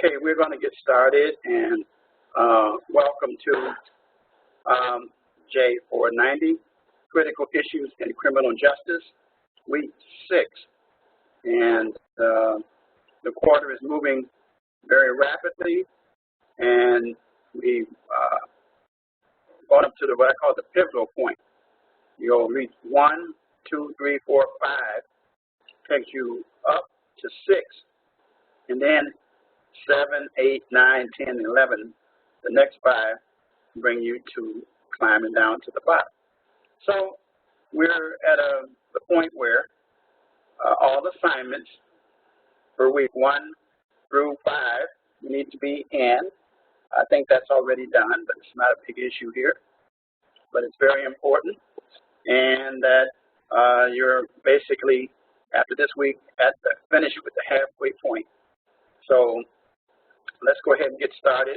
Okay, we're going to get started, and welcome to J490, Critical Issues in Criminal Justice, Week 6. And the quarter is moving very rapidly, and we've gone up to what I call the pivotal point. You'll reach 1, 2, 3, 4, 5, takes you up to 6, and then 7, 8, 9, 10, 11. The next 5 bring you to climbing down to the bottom. So we're at the point where all assignments for week 1 through 5 need to be in. I think that's already done, but it's not a big issue here. But it's very important, and that you're basically, after this week, at the finish with the halfway point. So let's go ahead and get started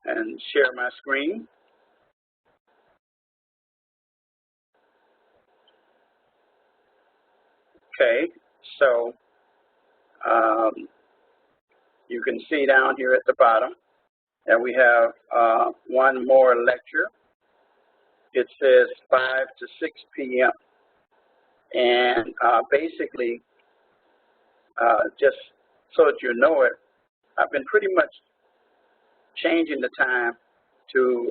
and share my screen. Okay, so you can see down here at the bottom that we have one more lecture. It says 5 to 6 p.m. And basically, just so that you know it, I've been pretty much changing the time to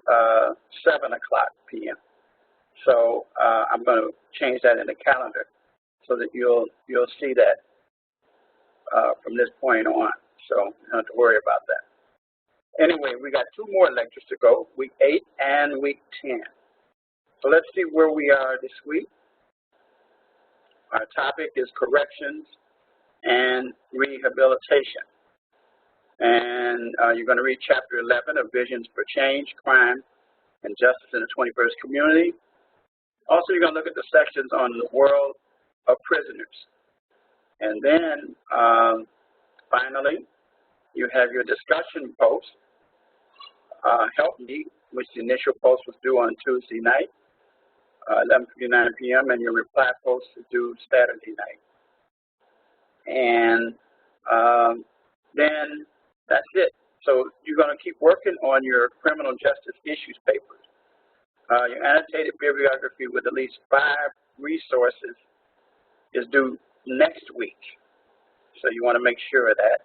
7 o'clock p.m. So I'm going to change that in the calendar so that you'll see that from this point on. So you don't have to worry about that. Anyway, we got 2 more lectures to go, week 8 and week 10. So let's see where we are this week. Our topic is corrections and rehabilitation. And you're going to read Chapter 11 of Visions for Change, Crime, and Justice in the 21st Community. Also, you're going to look at the sections on the world of prisoners. And then, finally, you have your discussion post, Help Me, which the initial post was due on Tuesday night, 11:59 p.m., and your reply post is due Saturday night. And then that's it. So you're going to keep working on your criminal justice issues papers. Your annotated bibliography with at least 5 resources is due next week. So you want to make sure of that.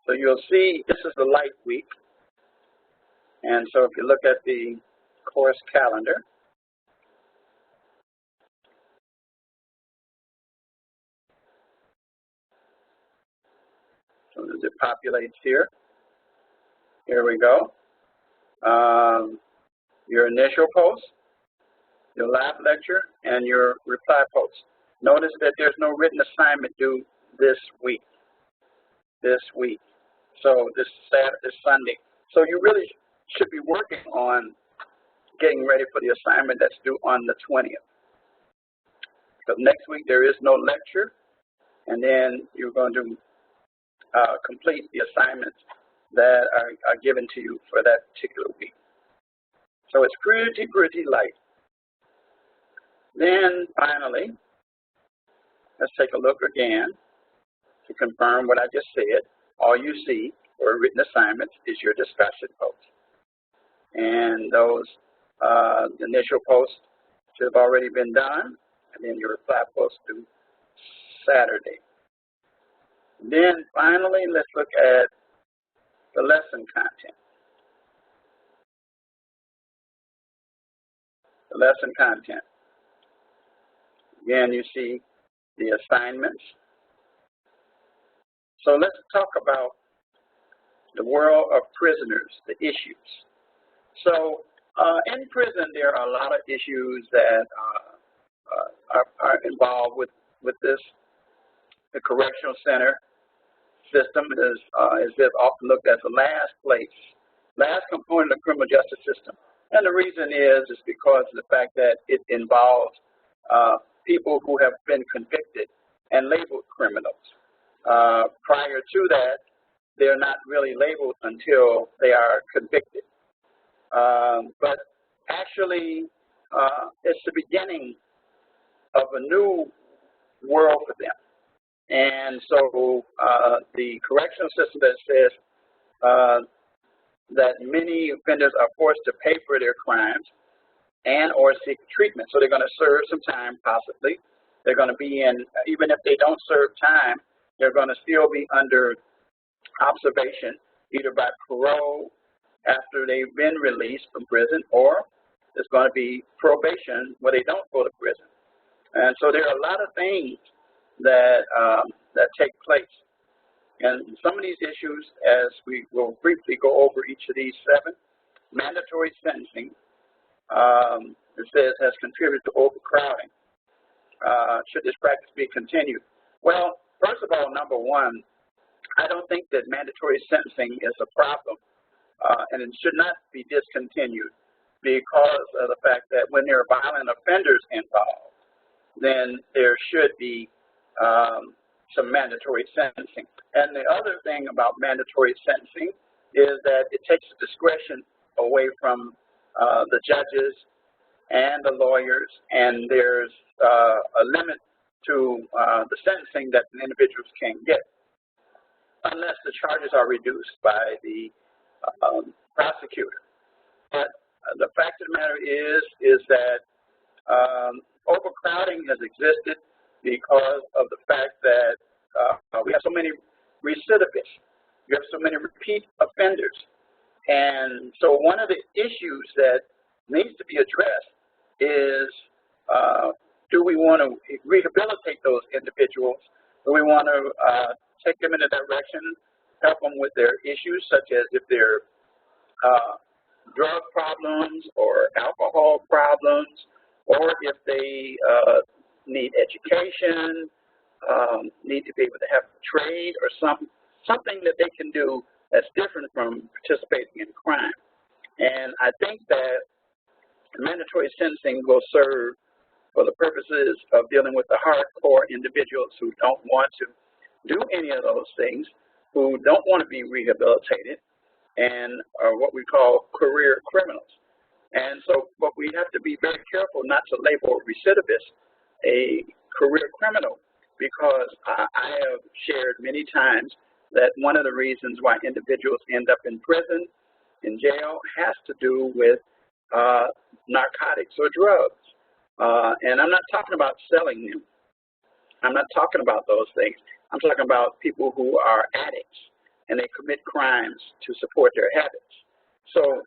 So you'll see this is the light week. And so if you look at the course calendar, so as it populates here, here we go. Your initial post, your lab lecture, and your reply post. Notice that there's no written assignment due this week. So this Sunday. So you really should be working on getting ready for the assignment that's due on the 20th. Because next week there is no lecture, and then you're going to complete the assignments that are given to you for that particular week. So it's pretty light. Then finally, let's take a look again to confirm what I just said. All you see for written assignments is your discussion post. And those initial posts should have already been done, and then your reply post due Saturday. Then finally, let's look at the lesson content. The lesson content. Again, you see the assignments. So let's talk about the world of prisoners, the issues. So in prison, there are a lot of issues that are involved with this. The correctional center system is often looked at the last component of the criminal justice system. And the reason is because of the fact that it involves people who have been convicted and labeled criminals. Prior to that, they're not really labeled until they are convicted. But actually, it's the beginning of a new world for them. And so the correctional system that says that many offenders are forced to pay for their crimes and or seek treatment. So they're going to serve some time, possibly. They're going to be in, even if they don't serve time, they're going to still be under observation, either by parole after they've been released from prison, or there's going to be probation where they don't go to prison. And so there are a lot of things that that take place. And some of these issues, as we will briefly go over each of these 7, mandatory sentencing, it says, has contributed to overcrowding. Should this practice be continued? Well, first of all, number one, I don't think that mandatory sentencing is a problem, and it should not be discontinued because of the fact that when there are violent offenders involved, then there should be some mandatory sentencing. And the other thing about mandatory sentencing is that it takes the discretion away from the judges and the lawyers, and there's a limit to the sentencing that the individuals can get, unless the charges are reduced by the prosecutor. But the fact of the matter is that overcrowding has existed because of the fact that we have so many recidivists, we have so many repeat offenders. And so one of the issues that needs to be addressed is, do we want to rehabilitate those individuals? Do we want to take them in a direction, help them with their issues, such as if they're drug problems or alcohol problems, or if they need education, need to be able to have a trade or something that they can do that's different from participating in crime. And I think that mandatory sentencing will serve for the purposes of dealing with the hardcore individuals who don't want to do any of those things, who don't want to be rehabilitated, and are what we call career criminals. And so, but we have to be very careful not to label a recidivist a career criminal, because I have shared many times that one of the reasons why individuals end up in prison, in jail, has to do with narcotics or drugs. And I'm not talking about selling them. I'm not talking about those things. I'm talking about people who are addicts and they commit crimes to support their habits. So,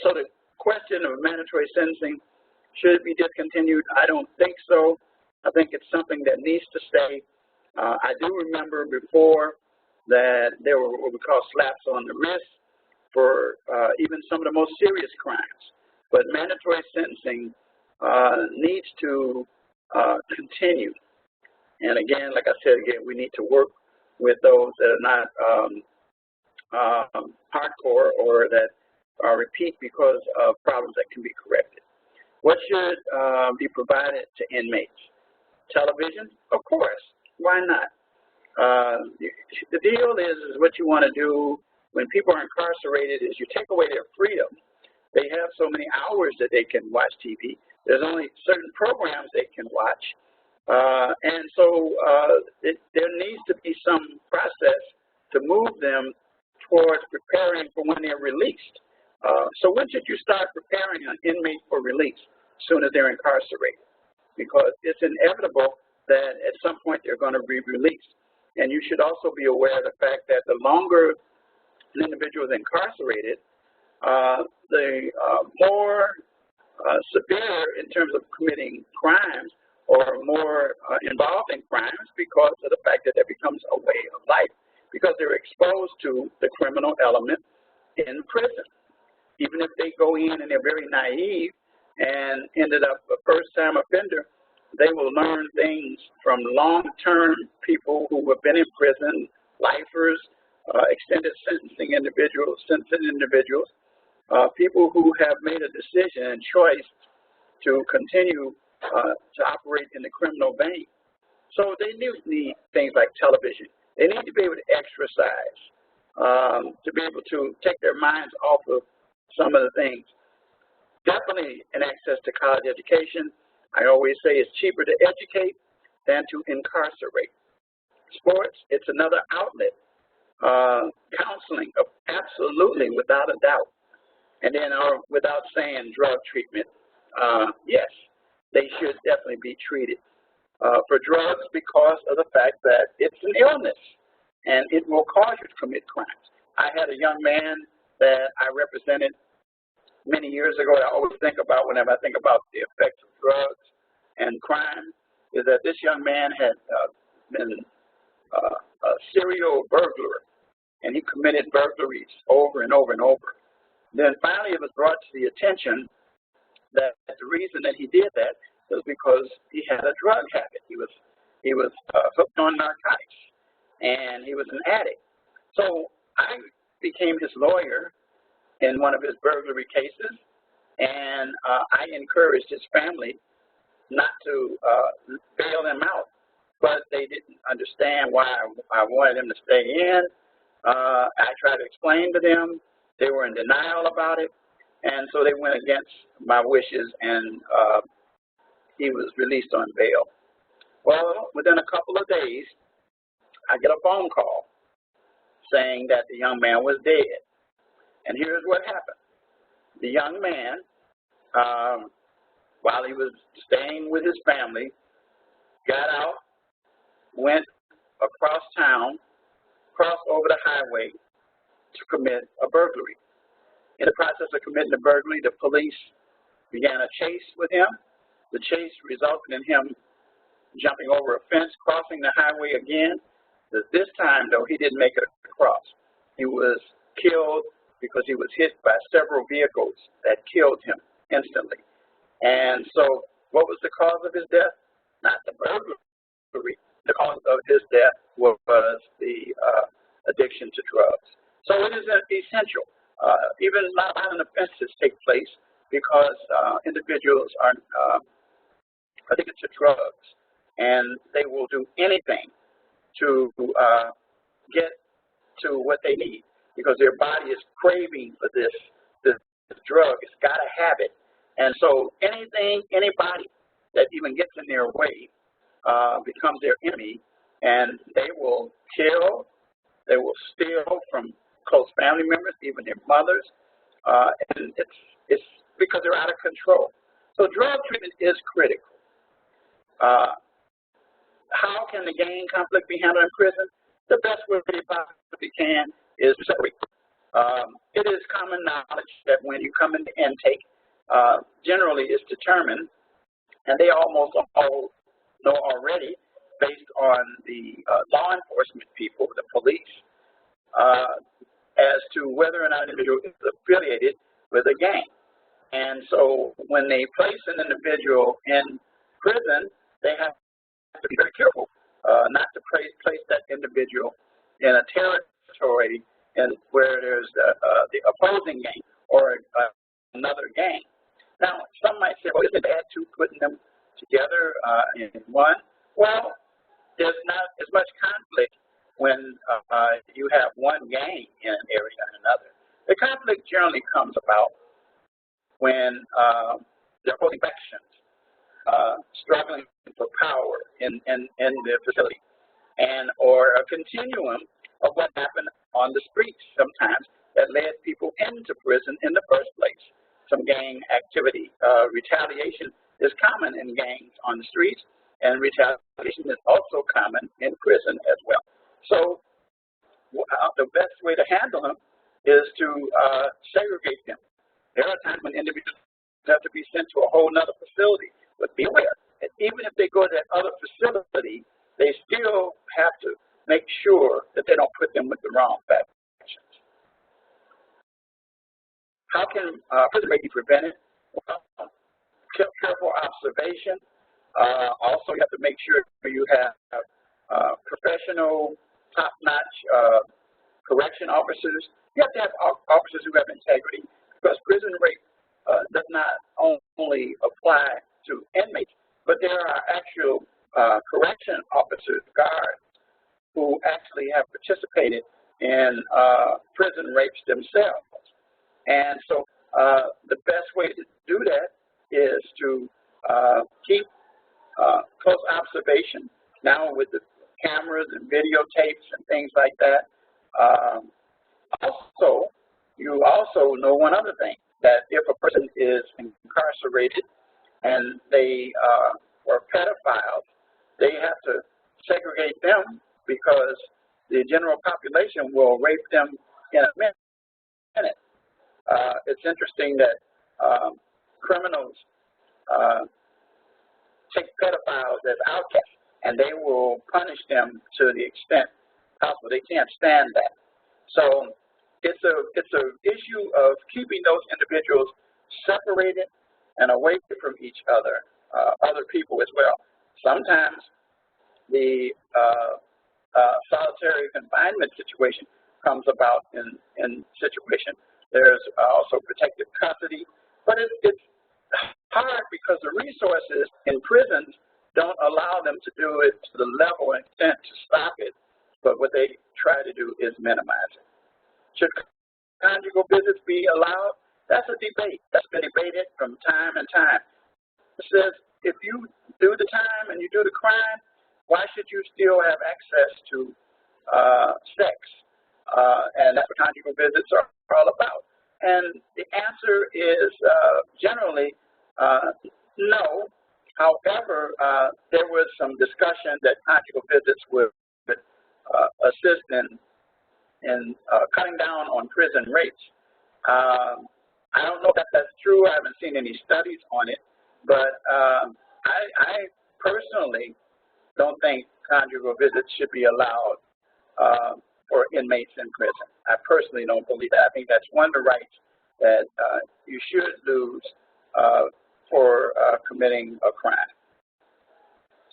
so the question of mandatory sentencing, should it be discontinued? I don't think so. I think it's something that needs to stay. I do remember before that there were what we call slaps on the wrist for even some of the most serious crimes. But mandatory sentencing needs to continue. And again, like I said, we need to work with those that are not hardcore or that are repeat because of problems that can be corrected. What should be provided to inmates? Television? Of course. Why not? The deal is what you want to do when people are incarcerated is you take away their freedom. They have so many hours that they can watch TV. There's only certain programs they can watch. And so there needs to be some process to move them towards preparing for when they're released. So when should you start preparing an inmate for release? As soon as they're incarcerated, because it's inevitable that at some point they're going to be released. And you should also be aware of the fact that the longer an individual is incarcerated, the more severe in terms of committing crimes or more involved in crimes, because of the fact that there becomes a way of life, because they're exposed to the criminal element in prison. Even if they go in and they're very naive and ended up a first-time offender, they will learn things from long-term people who have been in prison, lifers, extended sentencing individuals, people who have made a decision and choice to continue to operate in the criminal vein. So they need things like television. They need to be able to exercise, to be able to take their minds off of some of the things. Definitely an access to college education. I always say it's cheaper to educate than to incarcerate. Sports, it's another outlet Counseling, absolutely, without a doubt. And then, without saying drug treatment, yes, they should definitely be treated for drugs because of the fact that it's an illness and it will cause you to commit crimes. I had a young man that I represented many years ago. I always think about whenever I think about the effects of drugs and crime is that this young man had been a serial burglar, and he committed burglaries over and over and over. Then finally it was brought to the attention that the reason that he did that was because he had a drug habit. He was hooked on narcotics, and he was an addict. So I became his lawyer in one of his burglary cases, and I encouraged his family not to bail him out, but they didn't understand why I wanted him to stay in. I tried to explain to them. They were in denial about it, and so they went against my wishes, and he was released on bail. Well, within a couple of days, I get a phone call saying that the young man was dead. And here's what happened. The young man, while he was staying with his family, got out, went across town, crossed over the highway to commit a burglary. In the process of committing the burglary, the police began a chase with him. The chase resulted in him jumping over a fence, crossing the highway again. This time, though, he didn't make it across. He was killed because he was hit by several vehicles that killed him instantly. And so what was the cause of his death? Not the burglary. The cause of his death was the addiction to drugs. So it is essential. Even nonviolent offenses take place because individuals are addicted to drugs, and they will do anything to get to what they need because their body is craving for this drug. It's got to have it. And so anybody that even gets in their way becomes their enemy, and they will kill, they will steal from close family members, even their mothers, and it's because they're out of control. So drug treatment is critical. How can the gang conflict be handled in prison? The best way they possibly can is to separate. It is common knowledge that when you come into intake, generally it's determined, and they almost all know already, based on the law enforcement people, the police, as to whether or not an individual is affiliated with a gang. And so when they place an individual in prison, they have to be very careful not to place that individual in a territory where there's the opposing gang or another gang. Now, some might say, well, isn't it bad to putting them together in one? Well, there's not as much conflict when you have one gang in an area and another. The conflict generally comes about when there are opposing factions struggling for power in the facility, and or a continuum of what happened on the streets sometimes that led people into prison in the first place. Some gang activity. Retaliation is common in gangs on the streets, and retaliation is also common in prison as well. So the best way to handle them is to segregate them. There are times when individuals have to be sent to a whole other facility, but be aware that even if they go to that other facility, they still have to make sure that they don't put them with the wrong factions. How can prison rape be prevented? Well, careful observation. Also, you have to make sure you have professional, top-notch correction officers. You have to have officers who have integrity, because prison rape does not only apply to inmates, but there are actual correction officers, guards, who actually have participated in prison rapes themselves. And so the best way to do that is to keep close observation. Now with the cameras and videotapes and things like that, Also, you also know one other thing, that if a person is incarcerated and they were pedophiles, they have to segregate them because the general population will rape them in a minute. It's interesting that criminals take pedophiles as outcasts, and they will punish them to the extent possible. They can't stand that. So it's a issue of keeping those individuals separated and away from each other, other people as well. Sometimes the solitary confinement situation comes about in situation. There's also protective custody, but it's hard because the resources in prisons don't allow them to do it to the level and extent to stop it, but what they try to do is minimize it. Should conjugal visits be allowed? That's a debate. That's been debated from time and time. It says if you do the time and you do the crime, why should you still have access to sex? And that's what conjugal visits are all about. And the answer is generally no. However, there was some discussion that conjugal visits would assist in cutting down on prison rates. I don't know if that's true. I haven't seen any studies on it, but I personally don't think conjugal visits should be allowed for inmates in prison. I personally don't believe that. I think that's one of the rights that you should lose for committing a crime.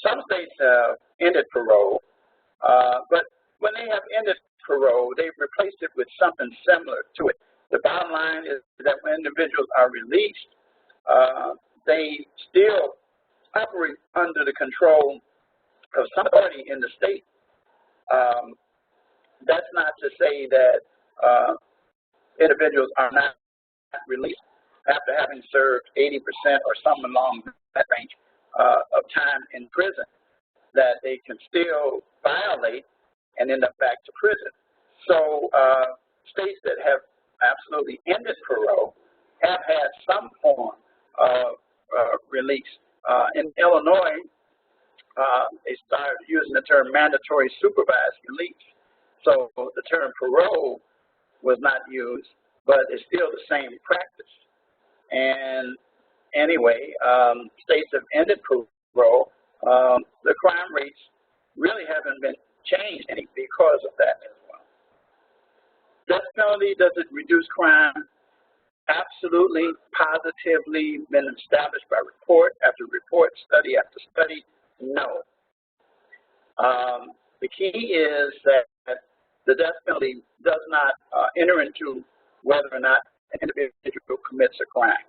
Some states have ended parole, but when they have ended parole, they've replaced it with something similar to it. The bottom line is that when individuals are released, they still operate under the control of some authority in the state. That's not to say that individuals are not released after having served 80% or something along that range of time in prison, that they can still violate and end up back to prison. So states that have absolutely ended parole have had some form of release. In Illinois, they started using the term mandatory supervised release. So the term parole was not used, but it's still the same practice. And anyway, states have ended parole. The crime rates really haven't been changed any because of that as well. Death penalty, does it reduce crime? Absolutely, positively been established by report after report, study after study. No. The key is that the death penalty does not enter into whether or not an individual commits a crime.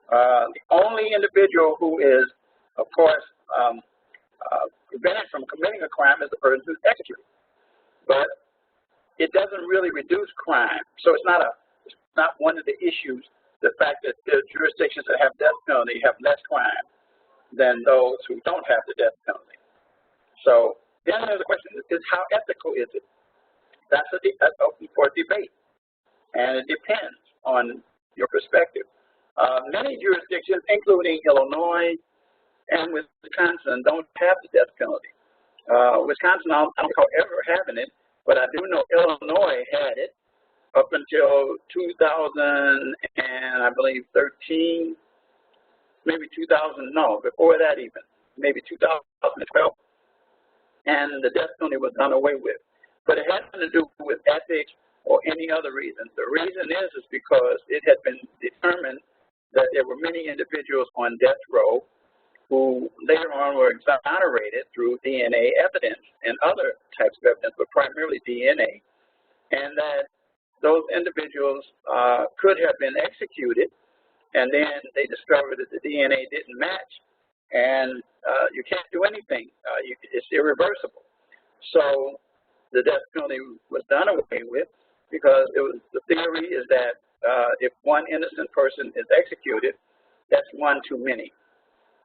The only individual who is, of course, prevented from committing a crime is the person who's executed. But it doesn't really reduce crime. So it's not one of the issues, the fact that the jurisdictions that have death penalty have less crime than those who don't have the death penalty. So then the question is how ethical is it? That's open for debate. And it depends on your perspective. Many jurisdictions, including Illinois and Wisconsin, don't have the death penalty. Wisconsin, I don't recall ever having it, but I do know Illinois had it up until 2000 and I believe 13, maybe 2000, no, before that even, maybe 2012. And the death penalty was done away with. But it had nothing to do with ethics or any other reason. The reason is because it had been determined that there were many individuals on death row who later on were exonerated through DNA evidence and other types of evidence, but primarily DNA, and that those individuals could have been executed, and then they discovered that the DNA didn't match, and you can't do anything. It's irreversible. So the death penalty was done away with because the theory is that if one innocent person is executed, that's one too many.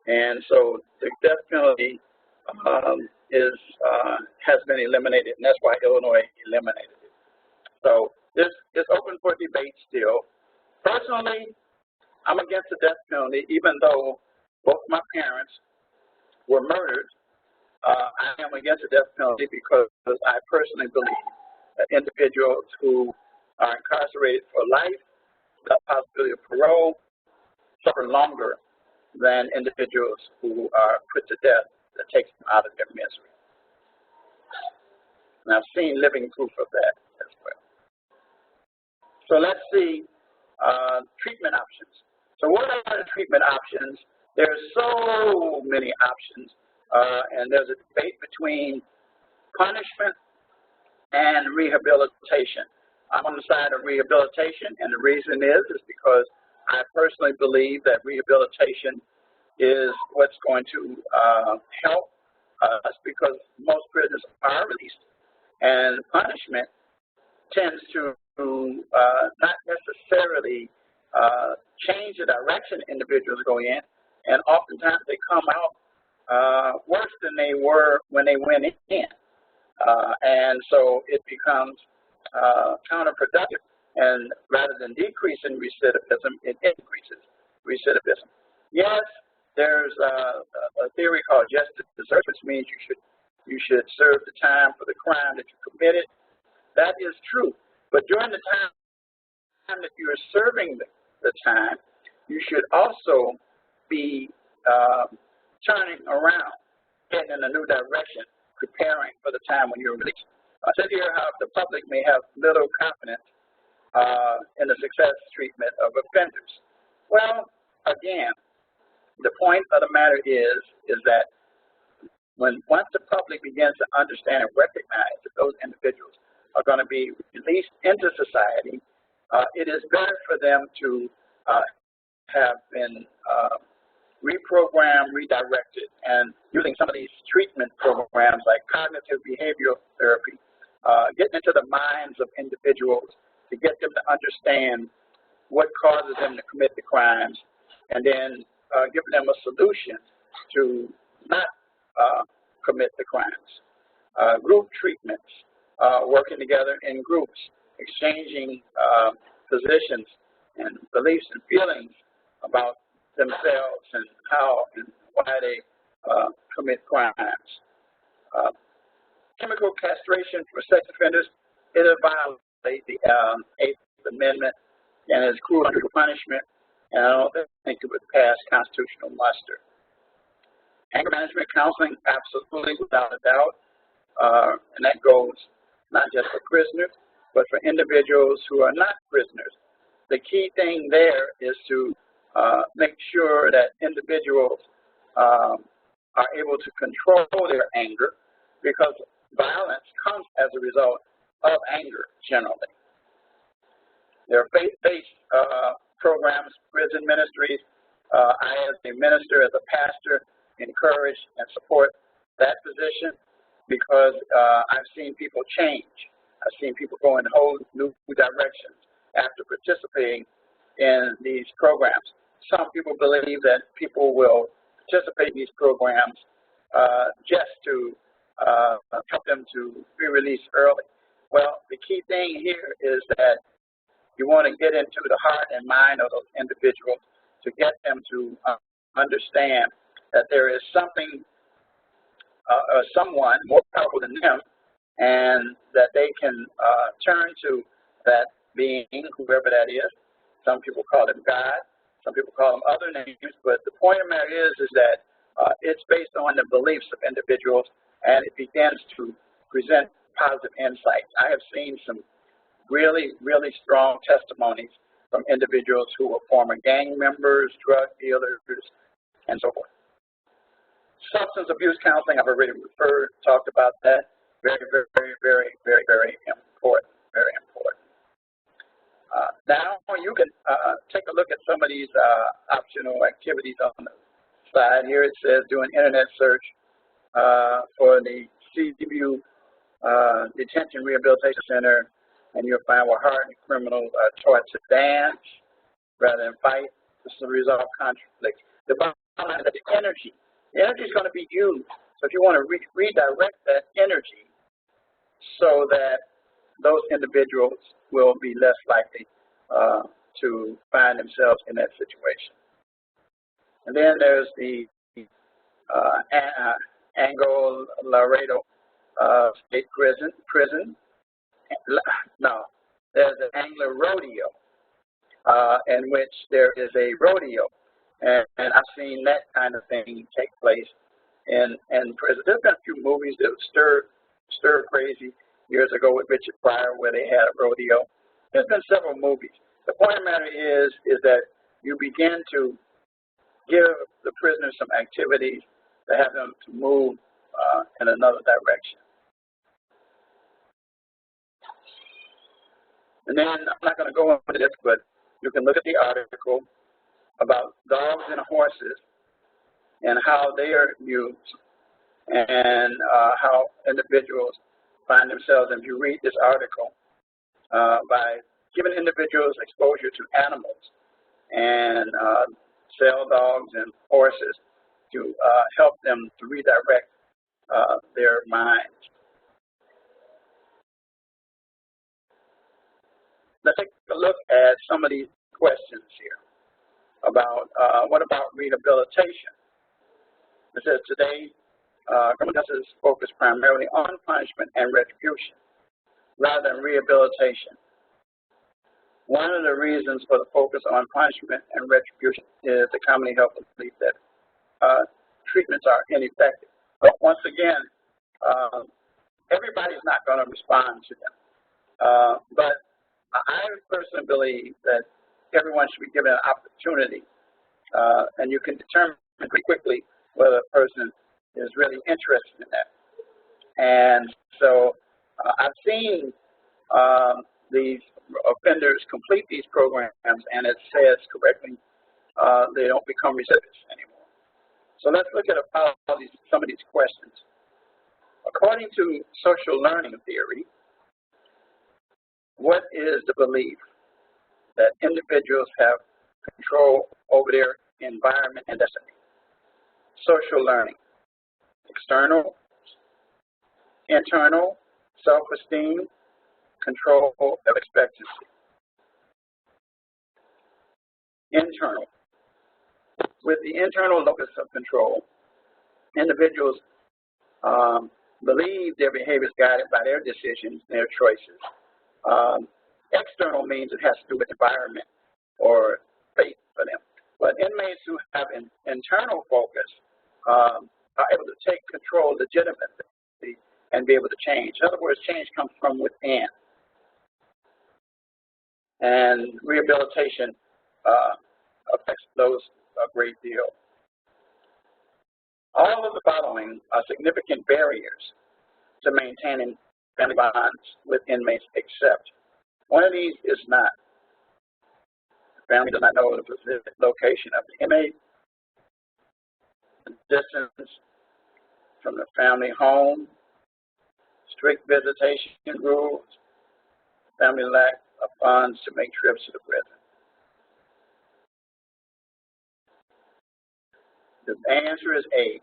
And so the death penalty has been eliminated, and that's why Illinois eliminated it. So this is open for debate still. Personally, I'm against the death penalty, even though both my parents were murdered. I am against the death penalty because I personally believe that individuals who are incarcerated for life without possibility of parole suffer longer than individuals who are put to death that takes them out of their misery. And I've seen living proof of that as well. So let's see treatment options. So what are the treatment options? There's so many options, and there's a debate between punishment and rehabilitation. I'm on the side of rehabilitation, and the reason is because I personally believe that rehabilitation is what's going to help us, because most prisoners are released, and punishment tends to not necessarily change the direction individuals go in, and oftentimes they come out worse than they were when they went in. And so it becomes counterproductive, and rather than decreasing recidivism, it increases recidivism. Yes, there's a theory called justice deserved, which means you should serve the time for the crime that you committed. That is true. But during the time that you are serving the time, you should also be turning around, heading in a new direction, preparing for the time when you're released. I said here how the public may have little confidence in the success treatment of offenders. Well, again, the point of the matter is that once the public begins to understand and recognize that those individuals are going to be released into society, it is better for them to have been reprogrammed, redirected, and using some of these treatment programs like cognitive behavioral therapy, getting into the minds of individuals to get them to understand what causes them to commit the crimes, and then giving them a solution to not commit the crimes. Group treatments, working together in groups, exchanging positions and beliefs and feelings about themselves and how and why they commit crimes. Chemical castration for sex offenders, it violates the 8th Amendment and is cruel punishment, and I don't think it would pass constitutional muster. Anger management counseling, absolutely, without a doubt, and that goes not just for prisoners, but for individuals who are not prisoners. The key thing there is to make sure that individuals are able to control their anger, because violence comes as a result of anger generally. There are faith-based programs, prison ministries. I, as a minister, as a pastor, encourage and support that position, because I've seen people change. I've seen people go in whole new directions after participating in these programs. Some people believe that people will participate in these programs just to help them to be released early. Well, the key thing here is that you want to get into the heart and mind of those individuals to get them to understand that there is something or someone more powerful than them, and that they can turn to that being, whoever that is. Some people call him God, some people call him other names, but the point of the matter is that it's based on the beliefs of individuals, and it begins to present positive insights. I have seen some really, really strong testimonies from individuals who were former gang members, drug dealers, and so forth. Substance abuse counseling, I've already talked about that. Very, very, very, very, very, very important, very important. Now you can take a look at some of these optional activities on the side here. It says do an internet search for the Seaview Detention Rehabilitation Center, and you'll find where hardened criminals are taught to dance rather than fight to resolve conflicts. The bottom line is that the energy is going to be used. So if you want to redirect that energy so that those individuals will be less likely to find themselves in that situation. And then there's the Anglo Laredo State Prison. No, there's an Anglo Rodeo, in which there is a rodeo, and I've seen that kind of thing take place in prison. There's been a few movies that stir crazy years ago with Richard Pryor where they had a rodeo. There's been several movies. The point of the matter is that you begin to give the prisoners some activities to have them to move in another direction. And then I'm not going to go into this, but you can look at the article about dogs and horses and how they are used and how individuals find themselves. If you read this article, by giving individuals exposure to animals and cell dogs and horses to help them to redirect their minds. Let's take a look at some of these questions here about what about rehabilitation? It says today, criminal justice is focused primarily on punishment and retribution rather than rehabilitation. One of the reasons for the focus on punishment and retribution is the commonly held belief that treatments are ineffective. But once again, everybody's not going to respond to them. But I personally believe that everyone should be given an opportunity, and you can determine pretty quickly whether a person is really interested in that. And so I've seen these offenders complete these programs, and it says correctly they don't become recidivists anymore. So let's look at some of these questions. According to social learning theory, what is the belief that individuals have control over their environment and destiny? Social learning. External, internal, self-esteem, control of expectancy. Internal. With the internal locus of control, individuals believe their behavior is guided by their decisions, their choices. External means it has to do with environment or fate for them. But inmates who have an internal focus are able to take control legitimately and be able to change. In other words, change comes from within. And rehabilitation affects those a great deal. All of the following are significant barriers to maintaining family bonds with inmates, except one of these is not. The family does not know the specific location of the inmate, the distance from the family home, strict visitation rules, family lack of funds to make trips to the prison. The answer is A.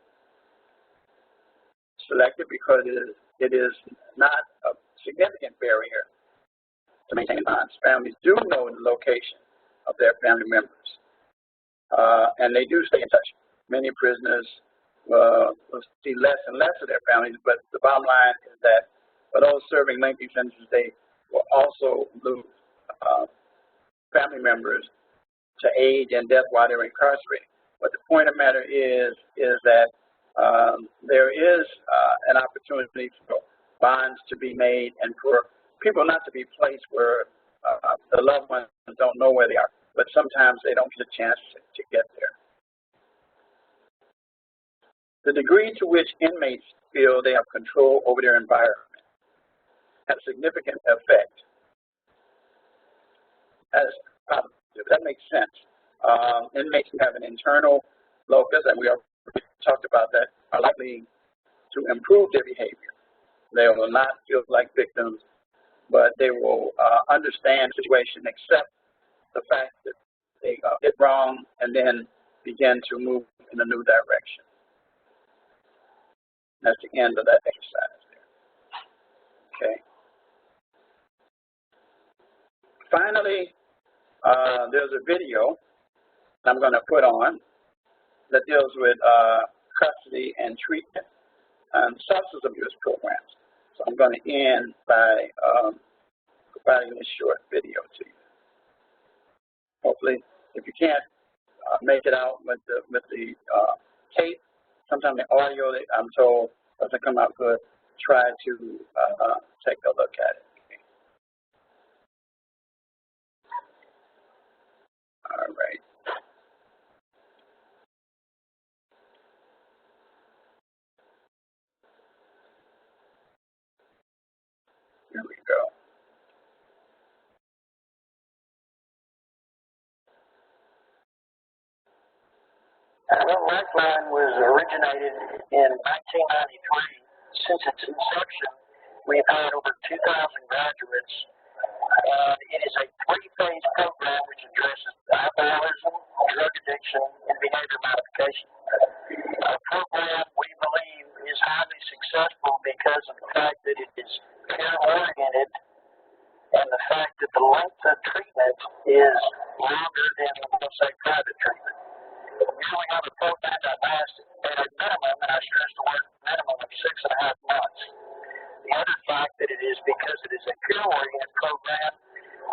Selected because it is not a significant barrier to maintaining bonds. Families do know the location of their family members, and they do stay in touch. Many prisoners will see less and less of their families, but the bottom line is that for those serving lengthy sentences, they will also lose family members to age and death while they're incarcerated. But the point of the matter is that there is an opportunity for bonds to be made and for people not to be placed where the loved ones don't know where they are, but sometimes they don't get a chance to get there. The degree to which inmates feel they have control over their environment has significant effect. That makes sense. Inmates who have an internal locus, and we already talked about that, are likely to improve their behavior. They will not feel like victims, but they will understand the situation, accept the fact that they did wrong, and then begin to move in a new direction. That's the end of that exercise there. Okay. finally, there's a video I'm going to put on that deals with custody and treatment and substance abuse programs. So I'm going to end by providing this short video to you. Hopefully, if you can't make it out with the tape, sometimes the audio, I'm told, doesn't come out good. Try to take a look at it. All right. Here we go. Well, Lifeline was originated in 1993. Since its inception, we've had over 2,000 graduates, and it is a three-phase program which addresses alcoholism, drug addiction, and behavior modification. Our program, we believe, is highly successful because of the fact that it is care-oriented and the fact that the length of treatment is longer than, we'll say, private treatment. We usually have a program that lasts at a minimum, and I stress the word minimum, of 6.5 months. The other fact that it is because it is a care-oriented program,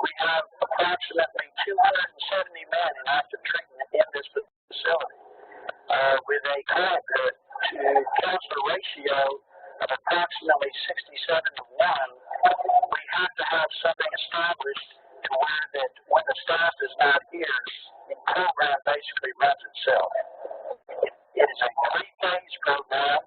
we have approximately 270 men in active treatment in this facility with a client to counselor ratio of approximately 67 to 1. We have to have something established to where that when the staff is not here, the program basically runs itself. It is a three-phase program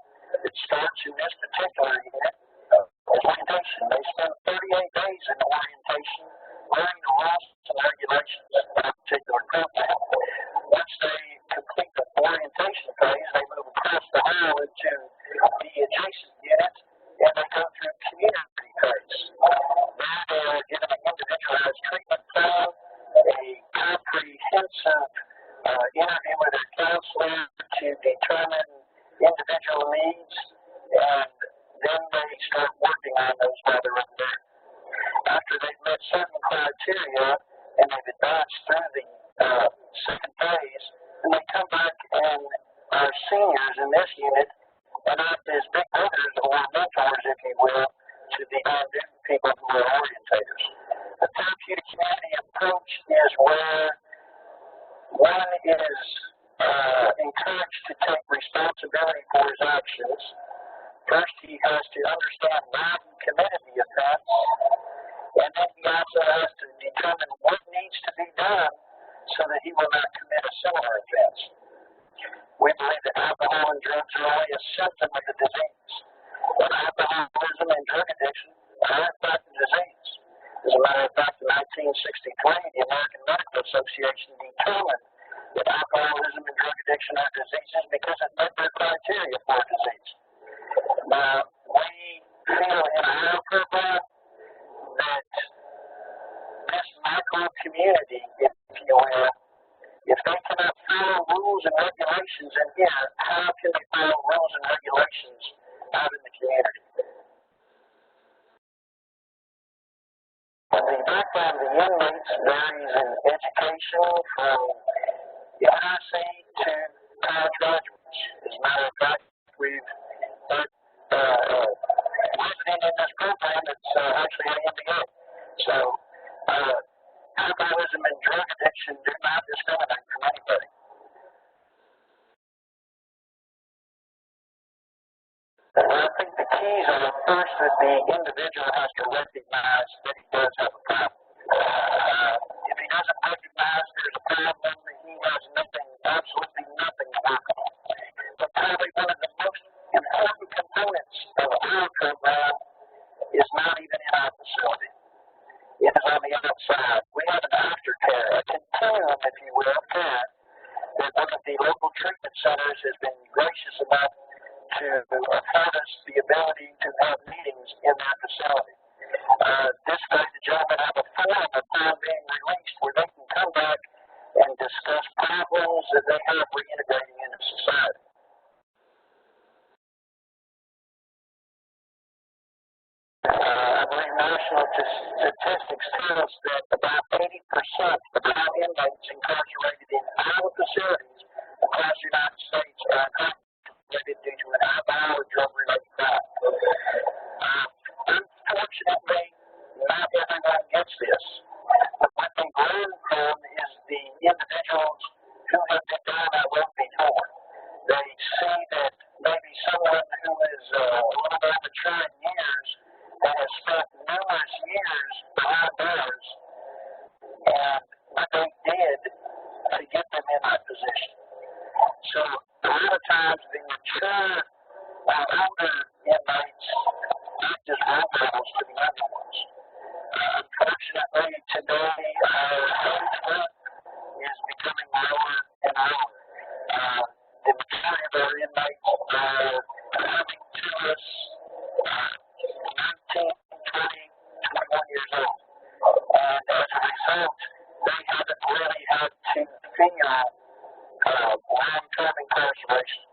that starts in this particular unit of orientation. They spend 38 days in orientation learning the rules and regulations of that particular program. Once they complete the orientation phase, they move across the hall into the adjacent unit, and they go through community phase. There they are given an individualized treatment plan, a comprehensive interview with their counselor to determine individual needs, and then they start working on those while they're in there. After they've met certain criteria and they've advanced through the second phase, then they come back and our seniors in this unit and act as big brothers or mentors, if you will, to the non-new people who are orientators. The therapeutic community approach is where one is encouraged to take responsibility for his actions. First, he has to understand why he committed the offense, and then he also has to determine what needs to be done so that he will not commit a similar offense. We believe that alcohol and drugs are only a symptom of the disease. But alcoholism and drug addiction are in fact a disease. As a matter of fact, in 1963, the American Medical Association determined that alcoholism and drug addiction are diseases because it met their criteria for a disease. Now, we feel in our program that this micro community, if you will, if they cannot follow rules and regulations in here, how can they follow rules and regulations out in the community? The background of the inmates varies in education from NIC to college graduates. As a matter of fact, we've got a resident in this program that's actually an MBA. So, alcoholism and drug addiction do not discriminate from anybody. I think the keys are, first, that the individual has to recognize that he does have a problem. If he doesn't recognize there's a problem, he has nothing, absolutely nothing to work on. But probably one of the most important components of our program is not even in our facility. It is on the outside. We have an aftercare, a continuum, if you will, of care that one of the local treatment centers has been gracious enough to afford us the ability to have meetings in that facility. This way, the gentlemen have a forum upon being released where they can come back and discuss problems that they have reintegrating into society. I believe national statistics tell us that about 80% of all inmates incarcerated in our facilities across the United States are incarcerated due to an alcohol or drug-related crime. Unfortunately, not everyone gets this. But what they learn from is the individuals who have been down that road before. They see that maybe someone who is a little more mature in years that has spent numerous years behind bars and what they did to get them in that position. So a lot of times the mature older inmates act as role models to the younger ones. Unfortunately, today our age group is becoming lower and lower. The majority of our inmates are coming to us 19, 20, 21 years old. And as a result, they haven't really had to feel long-term incarceration.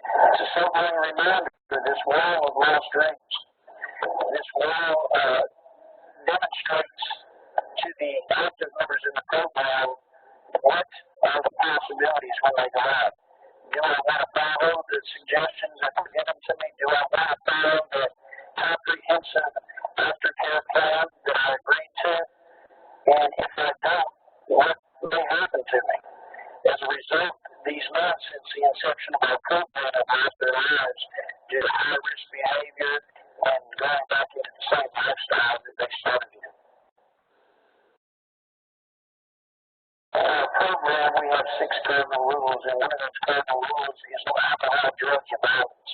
It's a sobering reminder of this wall of lost dreams. This wall demonstrates to the active members in the program what are the possibilities when they go out. Do I want to follow the suggestions that were given to me? Do I want to follow the comprehensive aftercare plan that I agreed to? And if I don't, what may happen to me? As a result, these men, since the inception of our program, have lost their lives due to high-risk behavior and going back into the same lifestyle that they started in. In our program, we have 6 cardinal rules, and one of those cardinal rules is no alcohol, drugs, and violence.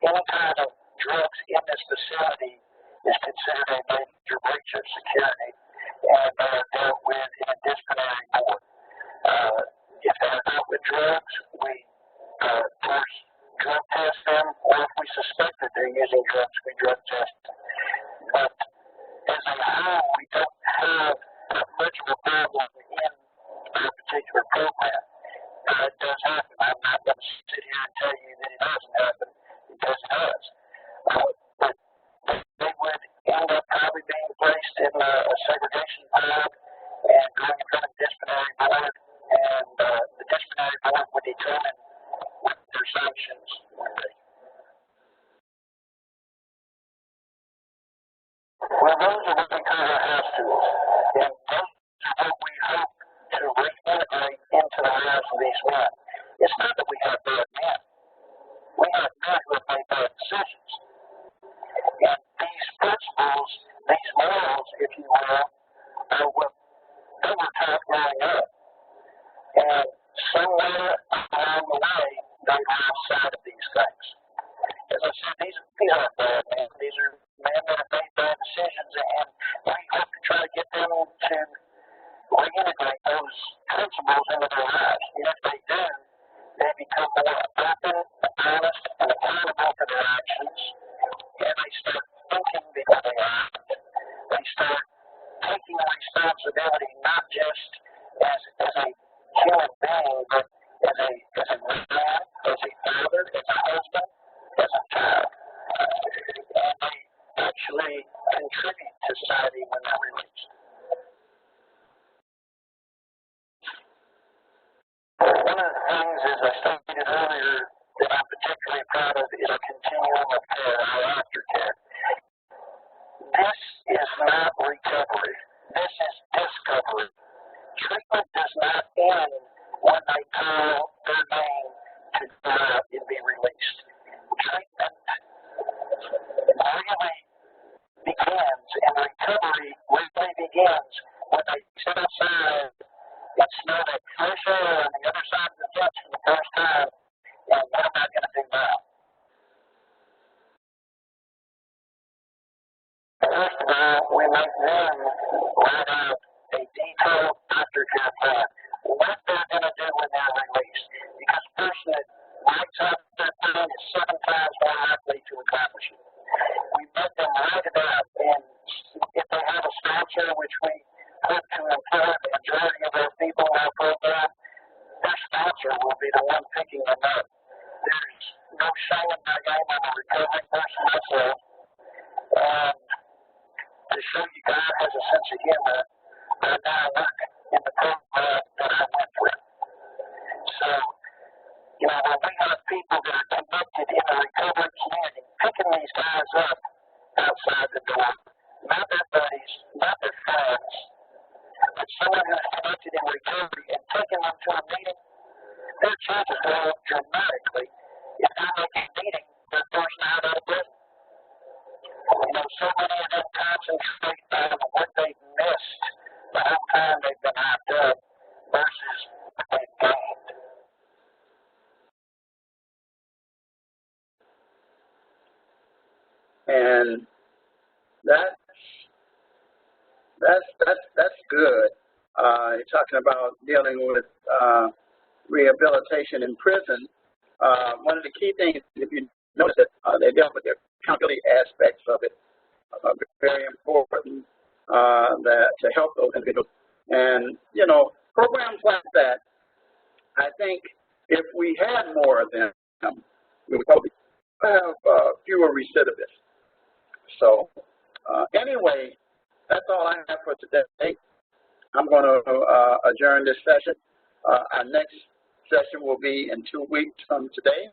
Any kind of drugs in this facility is considered a major breach of security, and they are dealt with in a disciplinary board. If they're out with drugs, we first drug test them, or if we suspect that they're using drugs, we drug test them. But as a whole, we don't have much of a problem in our particular program. It does happen. I'm not going to sit here and tell you that it doesn't happen, because it does. But they would end up probably being placed in a segregation pod and going in front of the disciplinary board, and the disciplinary board would determine what their sanctions would be. Well, those are what we call our house tools, and those are what we hope to reintegrate into the lives of these men. It's not that we have bad men. We have men who have made bad decisions. And these principles, these morals, if you will, are what they were taught growing up. And somewhere along the way, they lost sight of these things. As I said, these aren't bad men. These are men that have made bad decisions, and we hope to try to get them to reintegrate those principles into their lives. And if they do, they become more open, honest, and accountable for their actions, and they start thinking before they act. They start taking responsibility not just as a human being, but as a man, as a father, as a husband, as a child. And they actually contribute to society when they're released. One of the things, as I stated earlier, that I'm particularly proud of is a continuum of care, our aftercare. This is not recovery. This is discovery. Treatment does not end when they call their name to go out and be released. Treatment really begins, and recovery really begins when they sit outside and smell that fresh air on the other side of the fence for the first time, and what am I going to do now? First of all, we make them write out a detailed aftercare plan. What they're going to do when they're released. Because a person that writes out their plan is 7 times more likely to accomplish it. We make them write it out, and if they have a sponsor, which we hope to employ the majority of our people in our program, their sponsor will be the one picking them up. There's no shame in my game. I'm a recovering person myself. And to show you God has a sense of humor, I now work in the program that I went through. So, when we have people that are connected in the recovery community, picking these guys up outside the door, not their buddies, not their friends, but someone who's connected in recovery and taking them to a meeting, their chances go up dramatically if they make a meeting their first night out of prison. So many of them concentrate on what they've missed the whole time they've been locked up versus what they've gained. And that's good. You're talking about dealing with rehabilitation in prison. One of the key things, if you notice it, they dealt with the accountability aspects of it. Very important that to help those individuals. And, programs like that, I think if we had more of them, we would probably have fewer recidivists. So anyway, that's all I have for today. I'm going to adjourn this session. Our next session will be in 2 weeks from today.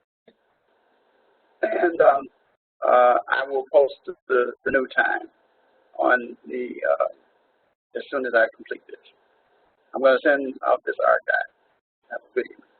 And I will post the new time on the as soon as I complete this. I'm going to send out this archive. Have a good evening.